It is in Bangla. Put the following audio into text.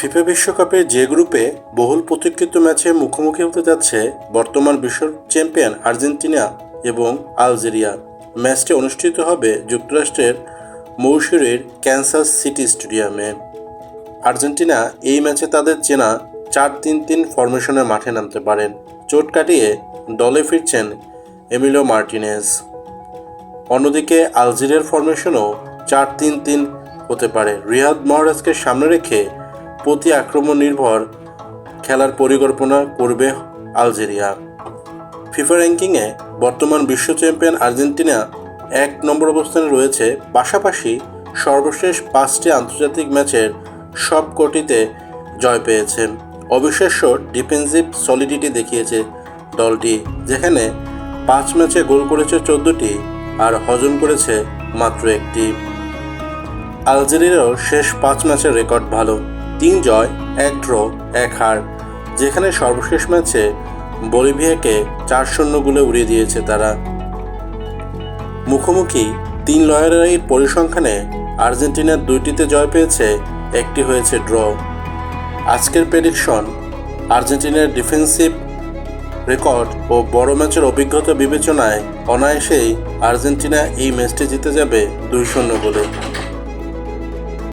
ফিফা বিশ্বকাপের যে গ্রুপে বহুল প্রতীক্ষিত ম্যাচে মুখোমুখি হতে যাচ্ছে বর্তমান বিশ্ব চ্যাম্পিয়ন আর্জেন্টিনা এবং আলজেরিয়া। ম্যাচটি অনুষ্ঠিত হবে যুক্তরাষ্ট্রের মৌসুরির ক্যানসাস সিটি স্টেডিয়ামে। আর্জেন্টিনা এই ম্যাচে তাদের চেনা 4-3-3 ফরমেশনে মাঠে নামতে পারেন। চোট কাটিয়ে দলে ফিরছেন এমিলিও মার্টিনেজ। অন্যদিকে আলজেরিয়ার ফরমেশনও 4-3-3 হতে পারে। রিয়াদ মাহরাজকে সামনে রেখে প্রতি আক্রমণ নির্ভর খেলার পরিকল্পনা করবে আলজেরিয়া। ফিফা র্যাঙ্কিংয়ে বর্তমান বিশ্ব চ্যাম্পিয়ন আর্জেন্টিনা 1 নম্বর অবস্থানে রয়েছে। পাশাপাশি সর্বশেষ 5টি আন্তর্জাতিক ম্যাচের সবকটিতে জয় পেয়েছে। অবিশ্বাস্য ডিফেন্সিভ সলিডিটি দেখিয়েছে দলটি, যেখানে 5 ম্যাচে গোল করেছে 14টি আর হজম করেছে মাত্র 1টি। আলজেরিয়ারও শেষ 5 ম্যাচের রেকর্ড ভালো, 3 জয় 1 ড্র 1 হার, যেখানে সর্বশেষ ম্যাচে বলিভিয়াকে 4-0 গোলে উড়িয়ে দিয়েছে তারা। মুখোমুখি 3 লড়াইয়ের পরিসংখ্যানে আর্জেন্টিনার 2টিতে জয় পেয়েছে, 1টি হয়েছে ড্র। আজকের প্রেডিকশন, আর্জেন্টিনার ডিফেন্সিভ রেকর্ড ও বড় ম্যাচের অভিজ্ঞতা বিবেচনায় অনায়াসেই আর্জেন্টিনা এই ম্যাচটি জিতে যাবে 2-0 গোলে।